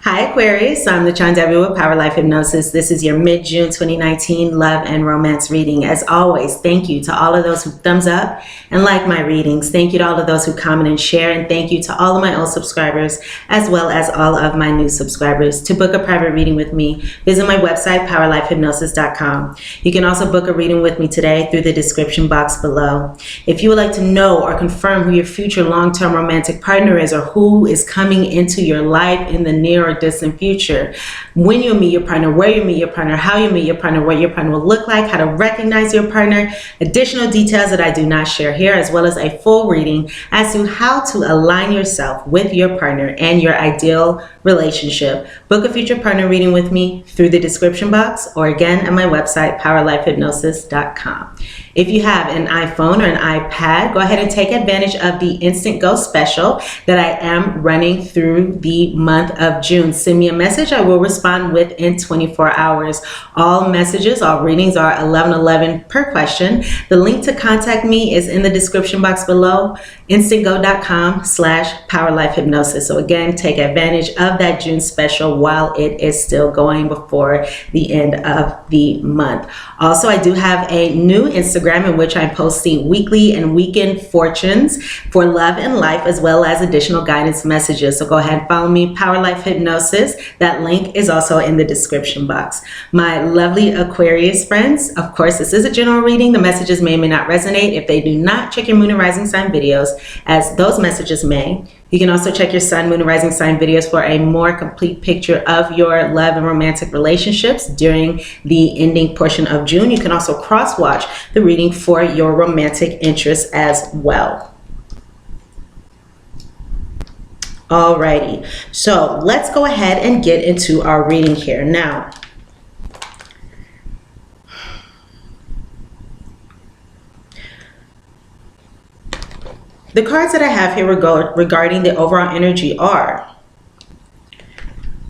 Hi Aquarius, I'm lachondevi with Power Life Hypnosis. This is your mid-June 2019 love and romance reading. As always, thank you to all of those who thumbs up and like my readings. Thank you to all of those who comment and share, and thank you to all of my old subscribers as well as all of my new subscribers. To book a private reading with me, visit my website powerlifehypnosis.com. You can also book a reading with me today through the description box below. If you would like to know or confirm who your future long-term romantic partner is, or who is coming into your life in the near or distant future, when you meet your partner, where you meet your partner, how you meet your partner, what your partner will look like, how to recognize your partner, additional details that I do not share here, as well as a full reading as to how to align yourself with your partner and your ideal relationship. Book a future partner reading with me through the description box, or again at my website powerlifehypnosis.com. If you have an iPhone or an iPad, go ahead and take advantage of the Instant Go special that I am running through the month of June. Send me a message. I will respond within 24 hours. All messages, all readings are $11.11 per question. The link to contact me is in the description box below, instantgo.com/powerlifehypnosis. So again, take advantage of that June special while it is still going before the end of the month. Also, I do have a new Instagram in which I'm posting weekly and weekend fortunes for love and life, as well as additional guidance messages. So go ahead and follow me, Power Life Hypnosis. That link is also in the description box. My lovely Aquarius friends, of course, this is a general reading. The messages may or may not resonate. If they do not, check your moon and rising sign videos, as those messages may. You can also check your sun, moon, and rising sign videos for a more complete picture of your love and romantic relationships during the ending portion of June. You can also cross-watch the reading for your romantic interests as well. Alrighty, so let's go ahead and get into our reading here. Now, the cards that I have here regarding the overall energy are,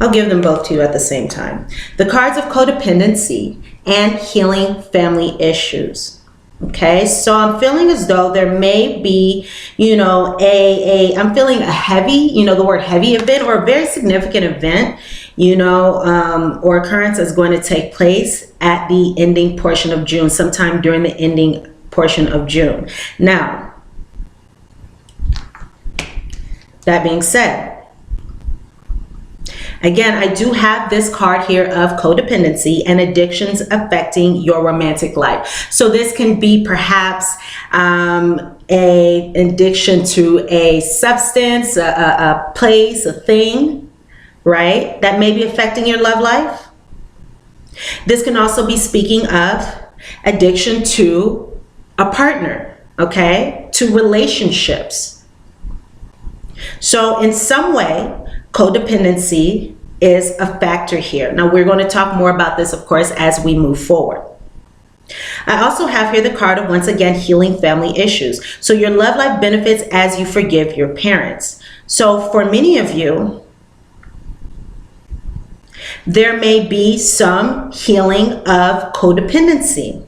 I'll give them both to you at the same time. The cards of codependency and healing family issues. Okay, so I'm feeling as though there may be, I'm feeling a heavy, the word heavy event, or a very significant event, or occurrence is going to take place at the ending portion of June, sometime during the ending portion of June. Now, that being said, again, I do have this card here of codependency and addictions affecting your romantic life. So this can be perhaps a addiction to a substance, a place, a thing, right? That may be affecting your love life. This can also be speaking of addiction to a partner, okay? To relationships. So in some way, codependency is a factor here. Now, we're going to talk more about this, of course, as we move forward. I also have here the card of, once again, healing family issues. So your love life benefits as you forgive your parents. So for many of you, there may be some healing of codependency.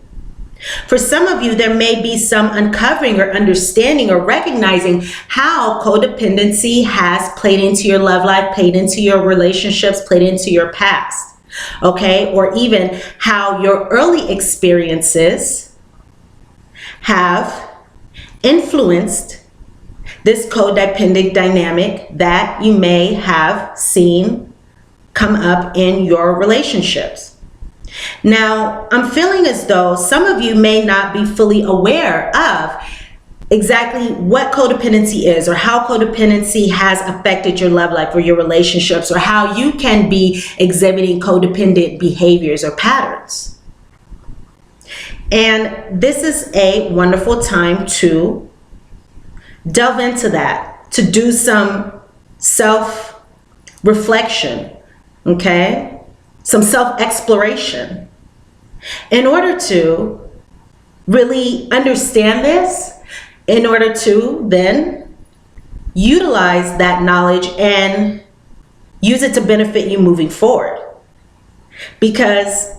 For some of you, there may be some uncovering or understanding or recognizing how codependency has played into your love life, played into your relationships, played into your past, okay? Or even how your early experiences have influenced this codependent dynamic that you may have seen come up in your relationships. Now, I'm feeling as though some of you may not be fully aware of exactly what codependency is, or how codependency has affected your love life or your relationships, or how you can be exhibiting codependent behaviors or patterns. And this is a wonderful time to delve into that, to do some self-reflection, okay? Some self-exploration, in order to really understand this, in order to then utilize that knowledge and use it to benefit you moving forward. Because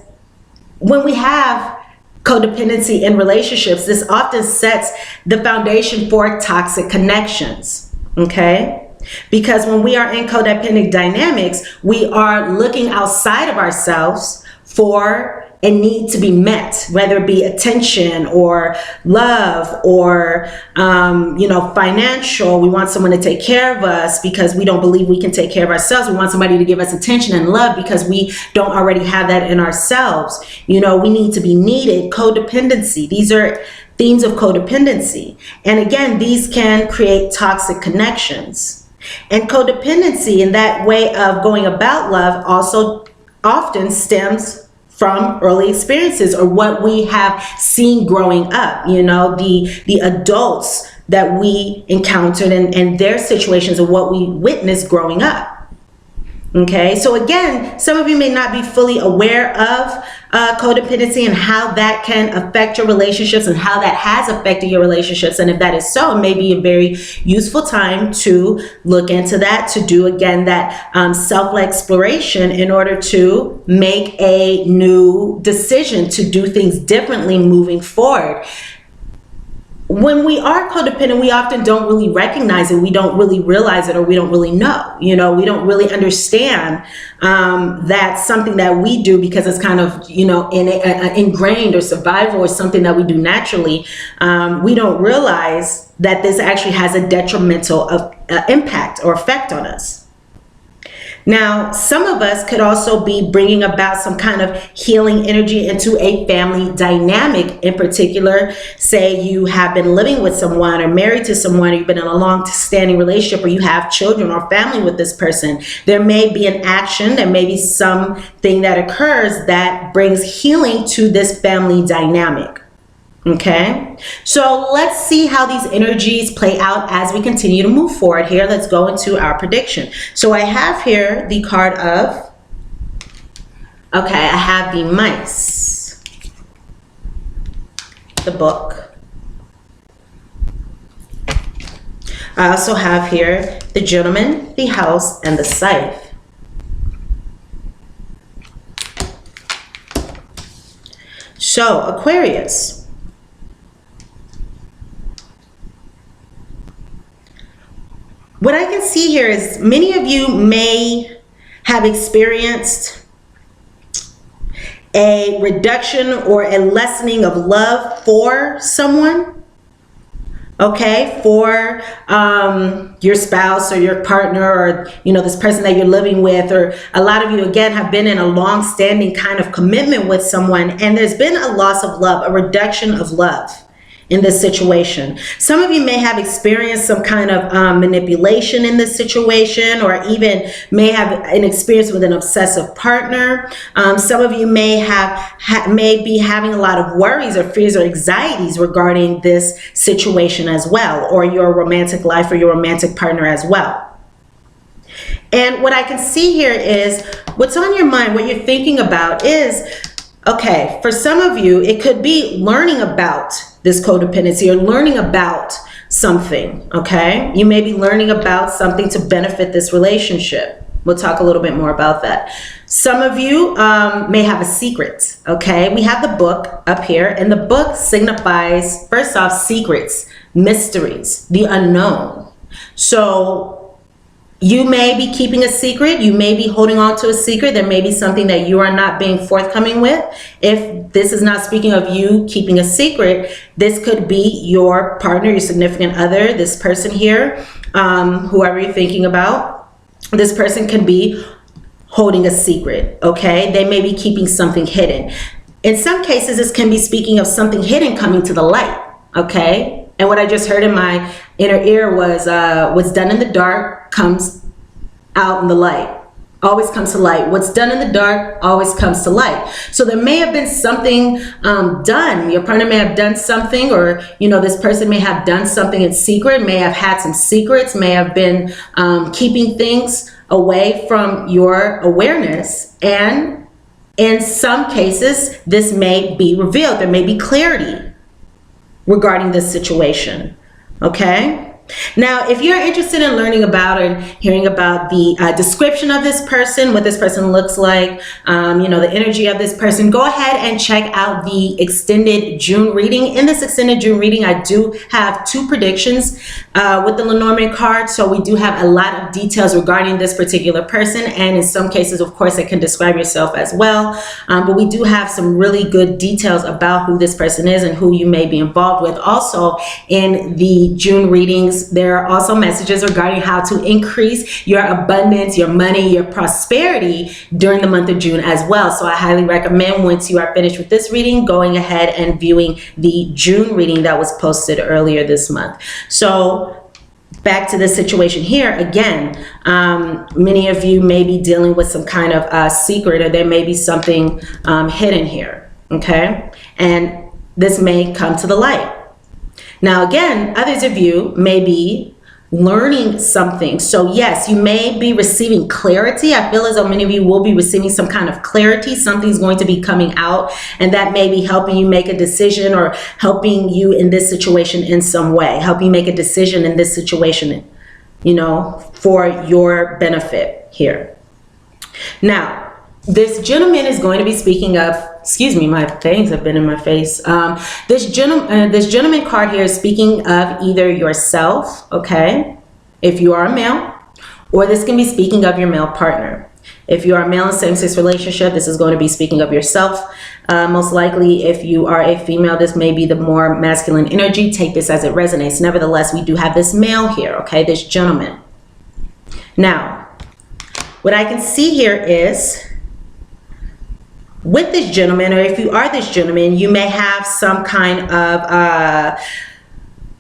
when we have codependency in relationships, this often sets the foundation for toxic connections, okay? Because when we are in codependent dynamics, we are looking outside of ourselves for a need to be met, whether it be attention or love or, financial. We want someone to take care of us because we don't believe we can take care of ourselves. We want somebody to give us attention and love because we don't already have that in ourselves. We need to be needed. Codependency. These are themes of codependency. And again, these can create toxic connections. And codependency, in that way of going about love, also often stems from early experiences or what we have seen growing up, the adults that we encountered and their situations of what we witnessed growing up. Okay, so again, some of you may not be fully aware of codependency and how that can affect your relationships and how that has affected your relationships. And if that is so, it may be a very useful time to look into that, to do again that self-exploration in order to make a new decision to do things differently moving forward. When we are codependent, we often don't really recognize it. We don't really realize it, or we don't really know. We don't really understand that's something that we do because it's kind of, ingrained or survival or something that we do naturally. We don't realize that this actually has a detrimental impact or effect on us. Now, some of us could also be bringing about some kind of healing energy into a family dynamic. In particular, say you have been living with someone or married to someone, or you've been in a long-standing relationship, or you have children or family with this person. There may be an action, there may be something that occurs that brings healing to this family dynamic. Okay, so let's see how these energies play out as we continue to move forward here. Let's go into our prediction. So I have here the card of, I have the mice, the book. I also have here the gentleman, the house, and the scythe. So Aquarius. What I can see here is many of you may have experienced a reduction or a lessening of love for someone, for your spouse or your partner, or this person that you're living with, or a lot of you again have been in a long-standing kind of commitment with someone, and there's been a loss of love, a reduction of love in this situation. Some of you may have experienced some kind of manipulation in this situation, or even may have an experience with an obsessive partner. Some of you may be having a lot of worries or fears or anxieties regarding this situation as well, or your romantic life or your romantic partner as well. And what I can see here is what's on your mind, what you're thinking about is, for some of you, it could be learning about this codependency or learning about something, You may be learning about something to benefit this relationship. We'll talk a little bit more about that. Some of you may have a secret, We have the book up here, and the book signifies, first off, secrets, mysteries, the unknown. So you may be keeping a secret. You may be holding on to a secret. There may be something that you are not being forthcoming with. If this is not speaking of you keeping a secret, this could be your partner, your significant other, this person here, whoever you're thinking about. This person can be holding a secret, They may be keeping something hidden. In some cases, this can be speaking of something hidden coming to the light, And what I just heard in my inner ear was, what's done in the dark comes out in the light, always comes to light. What's done in the dark always comes to light. So there may have been something done. Your partner may have done something, or, this person may have done something in secret, may have had some secrets, may have been keeping things away from your awareness. And in some cases, this may be revealed. There may be clarity regarding this situation, Now, if you're interested in learning about and hearing about the description of this person, what this person looks like, the energy of this person, go ahead and check out the extended June reading. In this extended June reading, I do have 2 predictions with the Lenormand card. So we do have a lot of details regarding this particular person. And in some cases, of course, it can describe yourself as well. But we do have some really good details about who this person is and who you may be involved with. Also, in the June readings, there are also messages regarding how to increase your abundance, your money, your prosperity during the month of June as well. So I highly recommend, once you are finished with this reading, going ahead and viewing the June reading that was posted earlier this month. So back to the situation here again, many of you may be dealing with some kind of secret, or there may be something hidden here, okay? And this may come to the light. Now, again, others of you may be learning something. So yes, you may be receiving clarity. I feel as though many of you will be receiving some kind of clarity. Something's going to be coming out, and that may be helping you make a decision, or helping you in this situation in some way, help you make a decision in this situation, for your benefit here. Now, this gentleman is going to be speaking of, excuse me, my things have been in my face. This gentleman card here is speaking of either yourself, okay, if you are a male, or this can be speaking of your male partner. If you are a male in a same-sex relationship, this is going to be speaking of yourself. Most likely, if you are a female, this may be the more masculine energy. Take this as it resonates. Nevertheless, we do have this male here, okay, this gentleman. Now, what I can see here is, with this gentleman, or if you are this gentleman, you may have some kind of,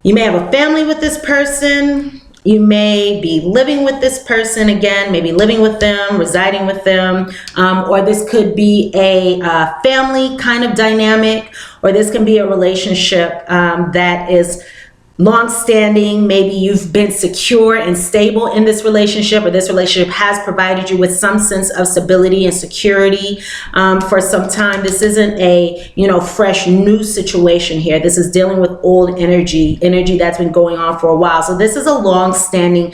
you may have a family with this person. You may be living with this person, again, maybe living with them, residing with them, or this could be a family kind of dynamic, or this can be a relationship that is long-standing. Maybe you've been secure and stable in this relationship, or this relationship has provided you with some sense of stability and security for some time. This isn't a fresh new situation here. This is dealing with old energy that's been going on for a while. So this is a long-standing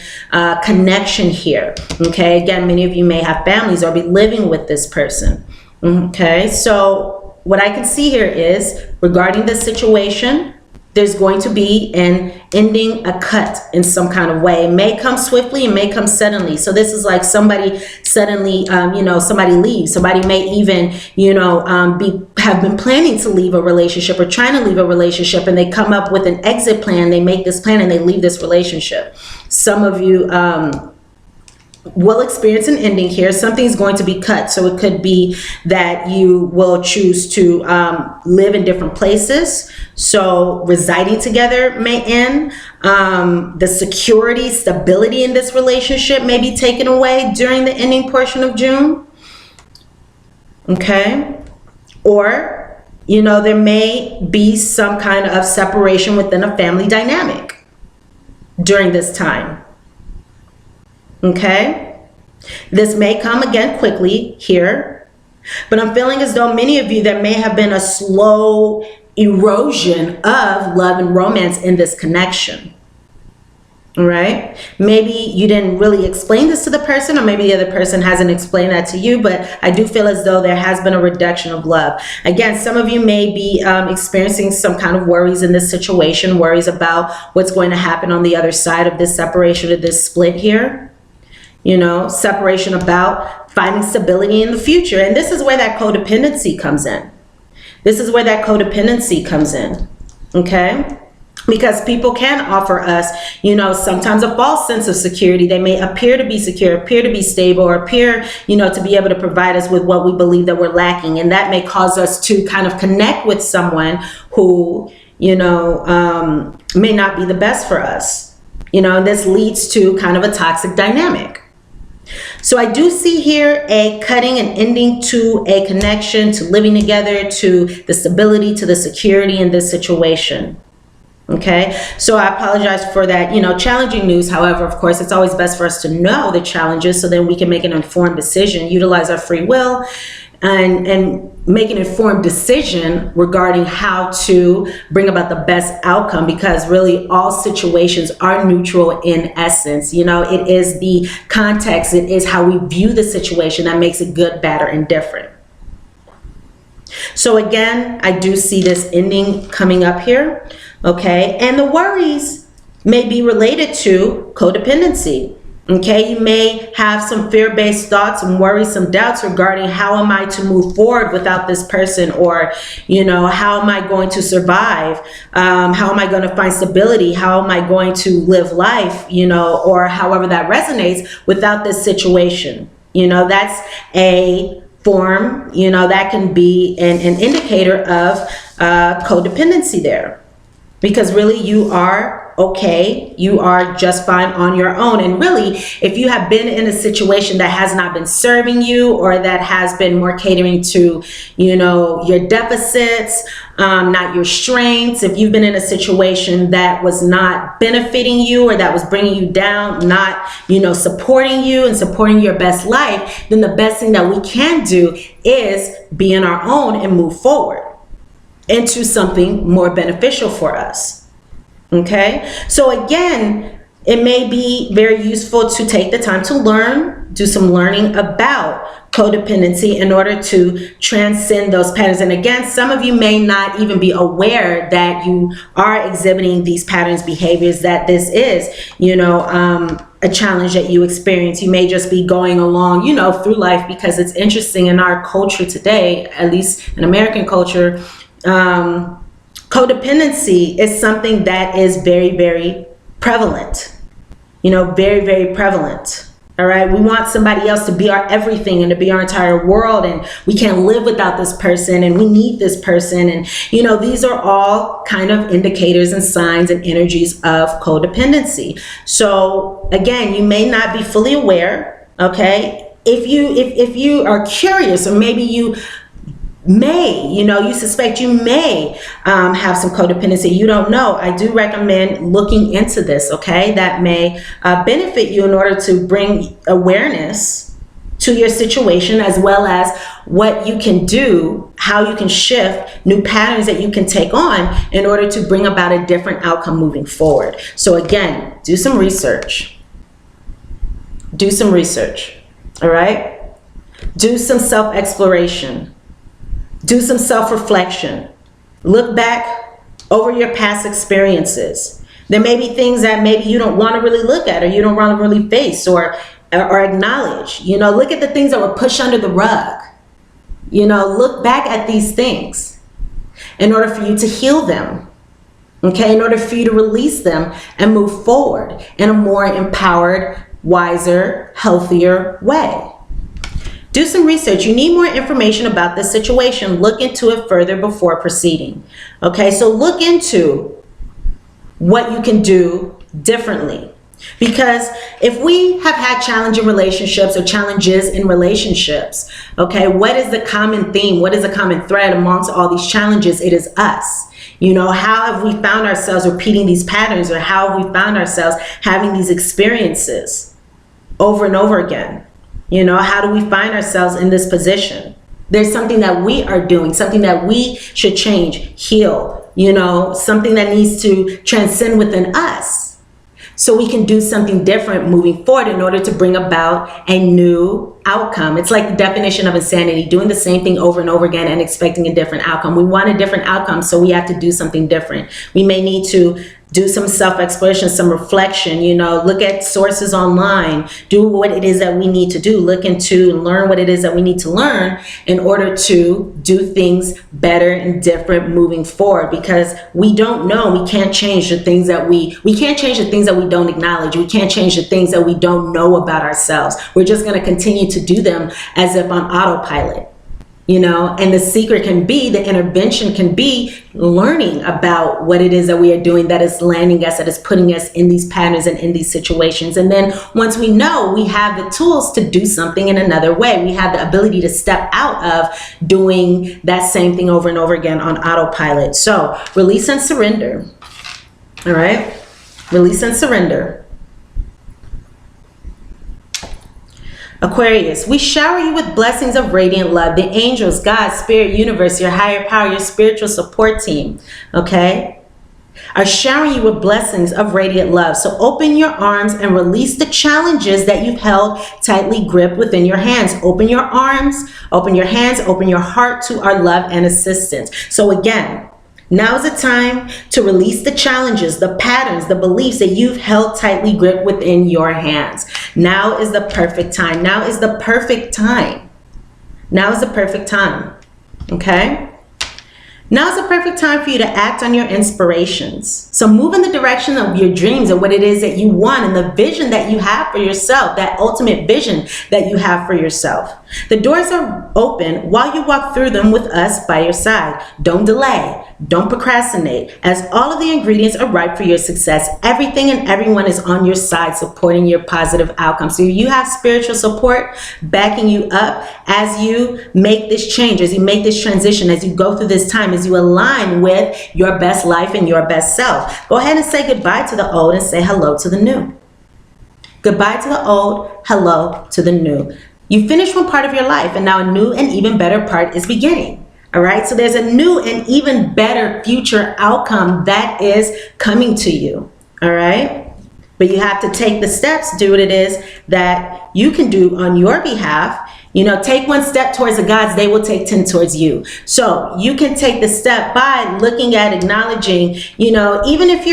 connection here, okay? Again, many of you may have families or be living with this person, okay? So what I can see here is, regarding this situation, there's going to be an ending, a cut in some kind of way. It may come swiftly, it may come suddenly. So this is like somebody suddenly, somebody leaves. Somebody may even, have been planning to leave a relationship or trying to leave a relationship, and they come up with an exit plan. They make this plan and they leave this relationship. Some of you will experience an ending here. Something's going to be cut. So it could be that you will choose to live in different places. So residing together may end. The security, stability in this relationship may be taken away during the ending portion of June. Okay. Or, there may be some kind of separation within a family dynamic during this time. Okay, this may come again quickly here, but I'm feeling as though many of you, there may have been a slow erosion of love and romance in this connection. All right, maybe you didn't really explain this to the person, or maybe the other person hasn't explained that to you, but I do feel as though there has been a reduction of love. Again, some of you may be experiencing some kind of worries in this situation, worries about what's going to happen on the other side of this separation, of this split here. Separation about finding stability in the future. And this is where that codependency comes in. Okay? Because people can offer us, sometimes a false sense of security. They may appear to be secure, appear to be stable, or appear, to be able to provide us with what we believe that we're lacking. And that may cause us to kind of connect with someone who, may not be the best for us. This leads to kind of a toxic dynamic. So I do see here a cutting and ending to a connection, to living together, to the stability, to the security in this situation. Okay, so I apologize for that, challenging news. However, of course, it's always best for us to know the challenges so then we can make an informed decision, utilize our free will, and make an informed decision regarding how to bring about the best outcome, because really all situations are neutral in essence. You know, it is the context, it is how we view the situation that makes it good, bad, or indifferent. So again, I do see this ending coming up here, okay? And the worries may be related to codependency. Okay, you may have some fear-based thoughts, some worries, some doubts regarding how am I to move forward without this person, or, you know, how am I going to survive? How am I going to find stability? How am I going to live life, you know, or however that resonates without this situation? You know, that's a form, you know, that can be an indicator of codependency there, because really you are okay, you are just fine on your own. And really, if you have been in a situation that has not been serving you, or that has been more catering to, you know, your deficits, not your strengths, if you've been in a situation that was not benefiting you, or that was bringing you down, not, you know, supporting you and supporting your best life, then the best thing that we can do is be in our own and move forward into something more beneficial for us. Okay, so again, it may be very useful to take the time to learn, do some learning about codependency in order to transcend those patterns. And again, some of you may not even be aware that you are exhibiting these patterns, behaviors, that this is, you know, a challenge that you experience. You may just be going along, you know, through life, because it's interesting in our culture today, at least in American culture, codependency is something that is very, very prevalent, you know, very, very prevalent. All right. We want somebody else to be our everything and to be our entire world. And we can't live without this person, and we need this person. And, you know, these are all kind of indicators and signs and energies of codependency. So again, you may not be fully aware. Okay. If you are curious, or maybe you may, you know, you suspect you may have some codependency, you don't know, I do recommend looking into this, okay? That may benefit you in order to bring awareness to your situation, as well as what you can do, how you can shift new patterns that you can take on in order to bring about a different outcome moving forward. So again, do some research. Do some research, all right? Do some self-exploration. Do some self-reflection. Look back over your past experiences. There may be things that maybe you don't want to really look at, or you don't want to really face or acknowledge. You know, look at the things that were pushed under the rug. You know, look back at these things in order for you to heal them. Okay, in order for you to release them and move forward in a more empowered, wiser, healthier way. Do some research. You need more information about this situation. Look into it further before proceeding. Okay, so look into what you can do differently. Because if we have had challenging relationships or challenges in relationships, okay, what is the common theme? What is the common thread amongst all these challenges? It is us. You know, how have we found ourselves repeating these patterns, or how have we found ourselves having these experiences over and over again? You know, how do we find ourselves in this position? There's something that we are doing, something that we should change, heal, you know, something that needs to transcend within us, so we can do something different moving forward in order to bring about a new outcome. It's like the definition of insanity, doing the same thing over and over again and expecting a different outcome. We want a different outcome, so we have to do something different. We may need to do some self-exploration, some reflection, you know, look at sources online, do what it is that we need to do, look into and learn what it is that we need to learn in order to do things better and different moving forward. Because we don't know, we can't change the things that we can't change the things that we don't acknowledge. We can't change the things that we don't know about ourselves. We're just going to continue to do them as if on autopilot. You know, and the secret can be, the intervention can be learning about what it is that we are doing that is landing us, that is putting us in these patterns and in these situations. And then once we know, we have the tools to do something in another way. We have the ability to step out of doing that same thing over and over again on autopilot. So release and surrender. All right. Release and surrender. Aquarius, we shower you with blessings of radiant love. The angels, God, spirit, universe, your higher power, your spiritual support team, okay, are showering you with blessings of radiant love. So open your arms and release the challenges that you've held tightly gripped within your hands. Open your arms, open your hands, open your heart to our love and assistance. So again, now is the time to release the challenges, the patterns, the beliefs that you've held tightly gripped within your hands. Now is the perfect time. Now is the perfect time. Now is the perfect time. Okay? Now is the perfect time for you to act on your inspirations. So move in the direction of your dreams and what it is that you want and the vision that you have for yourself, that ultimate vision that you have for yourself. The doors are open while you walk through them with us by your side. Don't delay. Don't procrastinate, as all of the ingredients are ripe for your success. Everything and everyone is on your side supporting your positive outcome. So you have spiritual support backing you up as you make this change, as you make this transition, as you go through this time, as you align with your best life and your best self. Go ahead and say goodbye to the old and say hello to the new. Goodbye to the old, hello to the new. You finished one part of your life and now a new and even better part is beginning. All right, so there's a new and even better future outcome that is coming to you. All right, but you have to take the steps, do what it is that you can do on your behalf. You know, take one step towards the gods, they will take 10 towards you. So you can take the step by looking at, acknowledging, you know, even if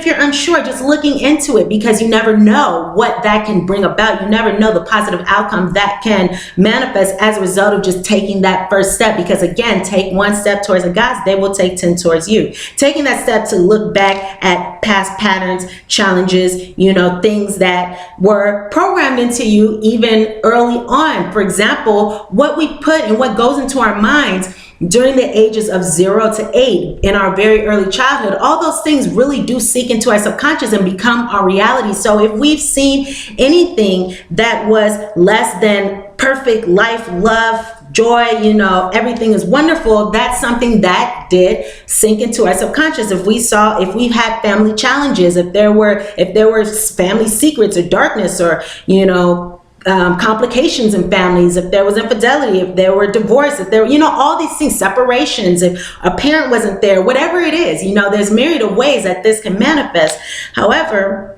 you're unsure, just looking into it, because you never know what that can bring about. You never know the positive outcome that can manifest as a result of just taking that first step. Because again, take one step towards the gods, they will take 10 towards you. Taking that step to look back at past patterns, challenges, you know, things that were programmed into you even early on. For example, what we put and what goes into our minds during the ages of 0 to 8 in our very early childhood, all those things really do seep into our subconscious and become our reality. So if we've seen anything that was less than perfect life, love, joy, you know, everything is wonderful, that's something that did sink into our subconscious. If we've had family challenges, if there were family secrets or darkness or, you know, complications in families, if there was infidelity, if there were divorce, if there, you know, all these things, separations, if a parent wasn't there, whatever it is, you know, there's myriad of ways that this can manifest. However,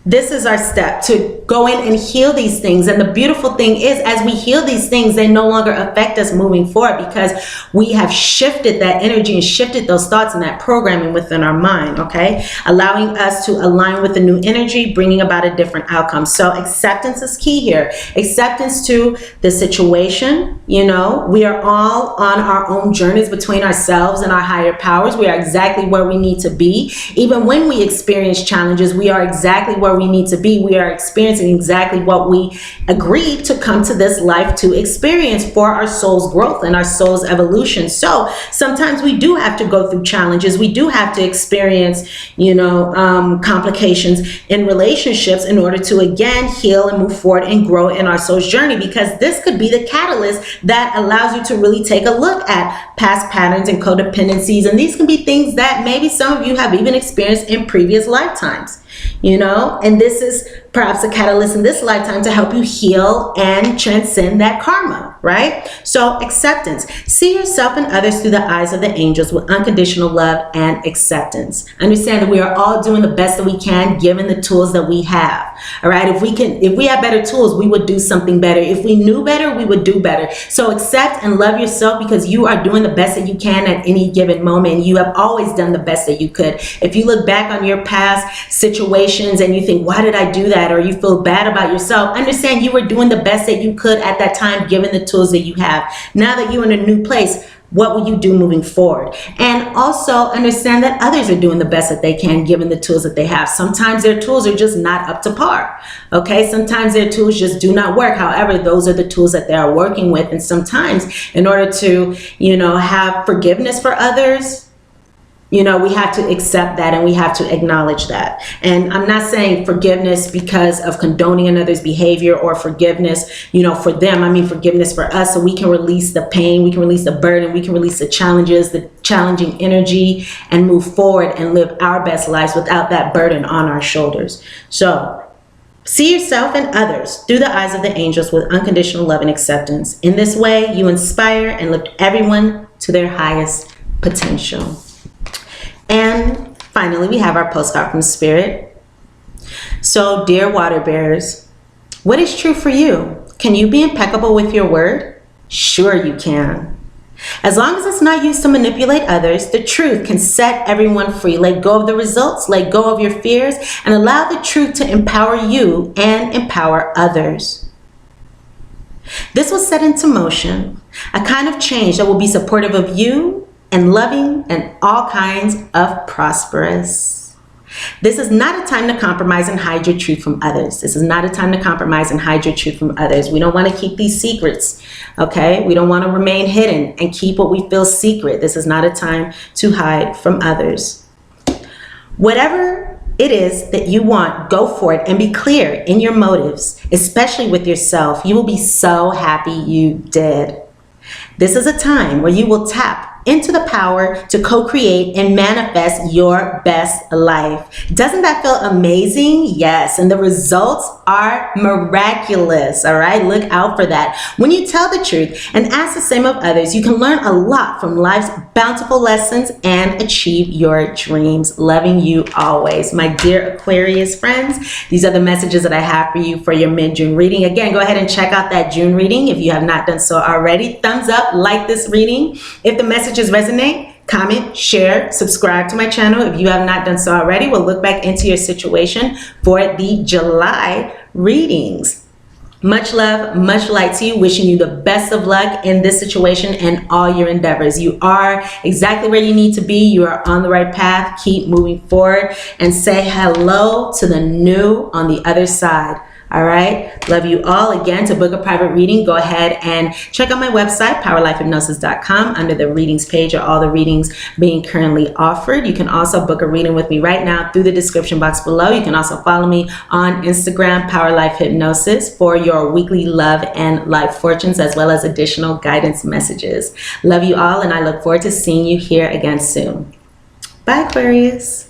this is our step to go in and heal these things. And the beautiful thing is, as we heal these things, they no longer affect us moving forward because we have shifted that energy and shifted those thoughts and that programming within our mind, okay? Allowing us to align with the new energy, bringing about a different outcome. So acceptance is key here. Acceptance to the situation. You know, we are all on our own journeys between ourselves and our higher powers. We are exactly where we need to be. Even when we experience challenges, we are exactly where we need to be. We are experiencing exactly what we agreed to come to this life to experience for our soul's growth and our soul's evolution. So sometimes we do have to go through challenges. We do have to experience, you know, complications in relationships in order to again heal and move forward and grow in our soul's journey, because this could be the catalyst that allows you to really take a look at past patterns and codependencies. And these can be things that maybe some of you have even experienced in previous lifetimes. You know, and this is perhaps a catalyst in this lifetime to help you heal and transcend that karma, right? So acceptance. See yourself and others through the eyes of the angels with unconditional love and acceptance. Understand that we are all doing the best that we can given the tools that we have. All right. If we have better tools, we would do something better. If we knew better, we would do better. So accept and love yourself, because you are doing the best that you can at any given moment. You have always done the best that you could. If you look back on your past situations and you think, why did I do that? Or you feel bad about yourself, understand you were doing the best that you could at that time given the tools that you have. Now that you're in a new place, what will you do moving forward? And also understand that others are doing the best that they can given the tools that they have. Sometimes their tools are just not up to par. Okay, sometimes their tools just do not work. However, those are the tools that they are working with. And sometimes in order to, you know, have forgiveness for others, you know, we have to accept that and we have to acknowledge that. And I'm not saying forgiveness because of condoning another's behavior or forgiveness, you know, for them. I mean forgiveness for us, so we can release the pain, we can release the burden, we can release the challenges, the challenging energy, and move forward and live our best lives without that burden on our shoulders. So See yourself and others through the eyes of the angels with unconditional love and acceptance. In this way, you inspire and lift everyone to their highest potential. And finally, we have our postcard from Spirit. So, dear water bearers, what is true for you? Can you be impeccable with your word? Sure you can. As long as it's not used to manipulate others, the truth can set everyone free. Let go of the results, let go of your fears, and allow the truth to empower you and empower others. This will set into motion a kind of change that will be supportive of you and loving and all kinds of prosperous. This is not a time to compromise and hide your truth from others. This is not a time to compromise and hide your truth from others. We don't want to keep these secrets, okay? We don't want to remain hidden and keep what we feel secret. This is not a time to hide from others. Whatever it is that you want, go for it and be clear in your motives, especially with yourself. You will be so happy you did. This is a time where you will tap into the power to co-create and manifest your best life. Doesn't that feel amazing? Yes, and the results are miraculous, all right? Look out for that. When you tell the truth and ask the same of others, you can learn a lot from life's bountiful lessons and achieve your dreams. Loving you always. My dear Aquarius friends, these are the messages that I have for you for your mid-June reading. Again, go ahead and check out that June reading if you have not done so already. Thumbs up, like this reading. If the messages resonate, comment, share, subscribe to my channel if you have not done so already. We'll look back into your situation for the July readings. Much love, much light to you. Wishing you the best of luck in this situation and all your endeavors. You are exactly where you need to be. You are on the right path. Keep moving forward and say hello to the new on the other side. All right. Love you all. Again, to book a private reading, go ahead and check out my website, powerlifehypnosis.com. Under the readings page are all the readings being currently offered. You can also book a reading with me right now through the description box below. You can also follow me on Instagram, powerlifehypnosis, for your weekly love and life fortunes, as well as additional guidance messages. Love you all, and I look forward to seeing you here again soon. Bye, Aquarius.